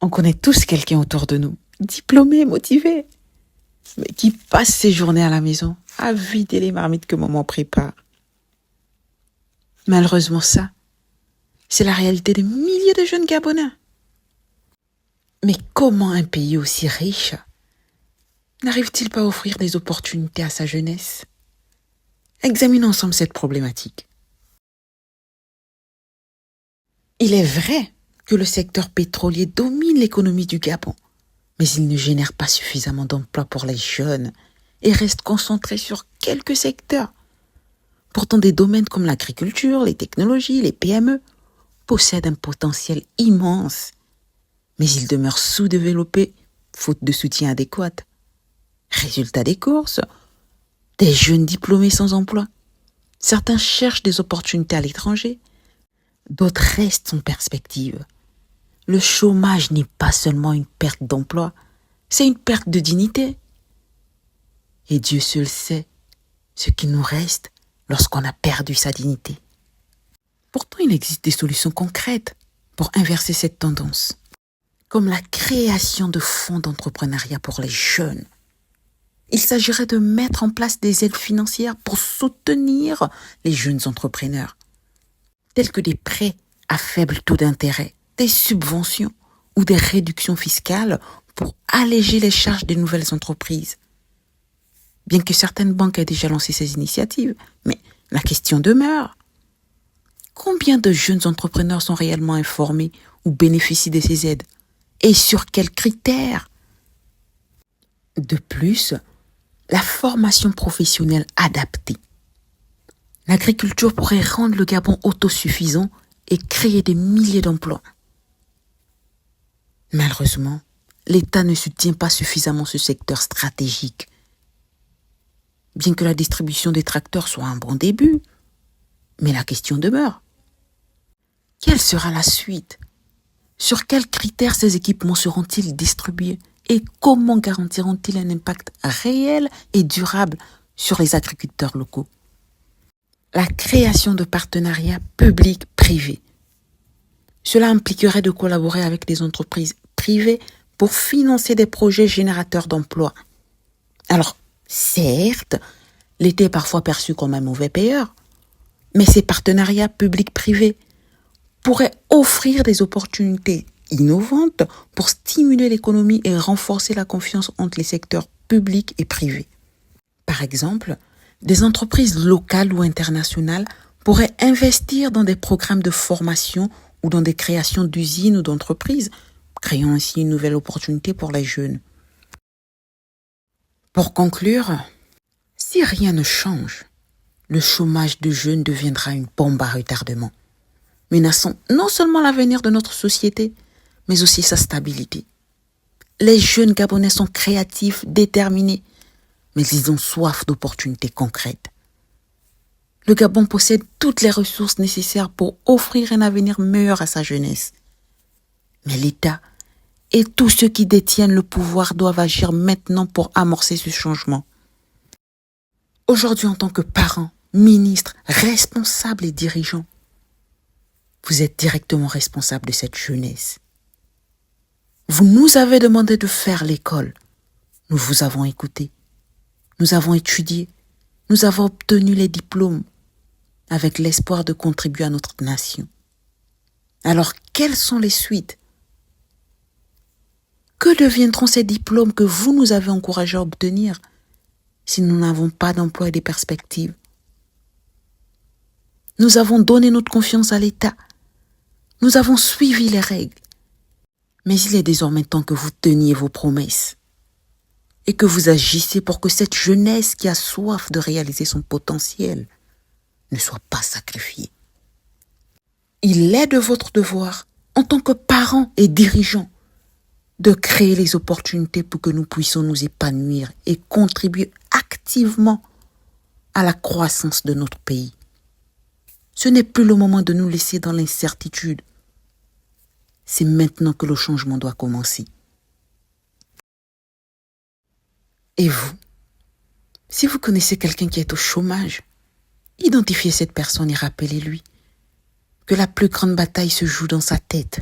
On connaît tous quelqu'un autour de nous, diplômé, motivé, mais qui passe ses journées à la maison à vider les marmites que maman prépare. Malheureusement, ça, c'est la réalité de milliers de jeunes Gabonais. Mais comment un pays aussi riche n'arrive-t-il pas à offrir des opportunités à sa jeunesse? Examinons ensemble cette problématique. Il est vrai que le secteur pétrolier domine l'économie du Gabon, mais il ne génère pas suffisamment d'emplois pour les jeunes et reste concentré sur quelques secteurs. Pourtant, des domaines comme l'agriculture, les technologies, les PME possèdent un potentiel immense, mais ils demeurent sous-développés faute de soutien adéquat. Résultat des courses, des jeunes diplômés sans emploi. Certains cherchent des opportunités à l'étranger, d'autres restent en perspective. Le chômage n'est pas seulement une perte d'emploi, c'est une perte de dignité. Et Dieu seul sait ce qui nous reste lorsqu'on a perdu sa dignité. Pourtant, il existe des solutions concrètes pour inverser cette tendance, comme la création de fonds d'entrepreneuriat pour les jeunes. Il s'agirait de mettre en place des aides financières pour soutenir les jeunes entrepreneurs, tels que des prêts à faible taux d'intérêt, des subventions ou des réductions fiscales pour alléger les charges des nouvelles entreprises. Bien que certaines banques aient déjà lancé ces initiatives, mais la question demeure. Combien de jeunes entrepreneurs sont réellement informés ou bénéficient de ces aides? Et sur quels critères? De plus, la formation professionnelle adaptée. L'agriculture pourrait rendre le Gabon autosuffisant et créer des milliers d'emplois. Malheureusement, l'État ne soutient pas suffisamment ce secteur stratégique. Bien que la distribution des tracteurs soit un bon début, mais la question demeure. Quelle sera la suite? Sur quels critères ces équipements seront-ils distribués? Et comment garantiront-ils un impact réel et durable sur les agriculteurs locaux? La création de partenariats publics-privés. Cela impliquerait de collaborer avec des entreprises privées pour financer des projets générateurs d'emplois. Alors, certes, l'État est parfois perçu comme un mauvais payeur, mais ces partenariats publics-privés pourraient offrir des opportunités innovantes pour stimuler l'économie et renforcer la confiance entre les secteurs publics et privés. Par exemple, des entreprises locales ou internationales pourraient investir dans des programmes de formation ou dans des créations d'usines ou d'entreprises, créant ainsi une nouvelle opportunité pour les jeunes. Pour conclure, si rien ne change, le chômage de jeunes deviendra une bombe à retardement, menaçant non seulement l'avenir de notre société, mais aussi sa stabilité. Les jeunes Gabonais sont créatifs, déterminés, mais ils ont soif d'opportunités concrètes. Le Gabon possède toutes les ressources nécessaires pour offrir un avenir meilleur à sa jeunesse. Mais l'État et tous ceux qui détiennent le pouvoir doivent agir maintenant pour amorcer ce changement. Aujourd'hui, en tant que parents, ministres, responsables et dirigeants, vous êtes directement responsables de cette jeunesse. Vous nous avez demandé de faire l'école. Nous vous avons écouté. Nous avons étudié. Nous avons obtenu les diplômes avec l'espoir de contribuer à notre nation. Alors, quelles sont les suites? Que deviendront ces diplômes que vous nous avez encouragés à obtenir si nous n'avons pas d'emploi et de perspectives? Nous avons donné notre confiance à l'État. Nous avons suivi les règles. Mais il est désormais temps que vous teniez vos promesses et que vous agissiez pour que cette jeunesse qui a soif de réaliser son potentiel ne soit pas sacrifiée. Il est de votre devoir, en tant que parents et dirigeants, de créer les opportunités pour que nous puissions nous épanouir et contribuer activement à la croissance de notre pays. Ce n'est plus le moment de nous laisser dans l'incertitude. C'est maintenant que le changement doit commencer. Et vous, si vous connaissez quelqu'un qui est au chômage, identifiez cette personne et rappelez-lui que la plus grande bataille se joue dans sa tête.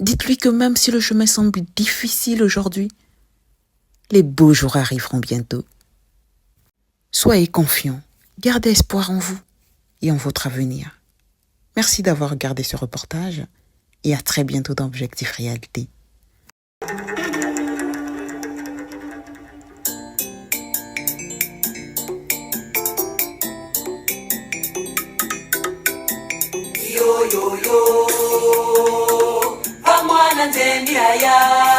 Dites-lui que même si le chemin semble difficile aujourd'hui, les beaux jours arriveront bientôt. Soyez confiants, gardez espoir en vous et en votre avenir. Merci d'avoir regardé ce reportage et à très bientôt dans Objectif Réalité. Yo yo yo, vamwana nzendi haya.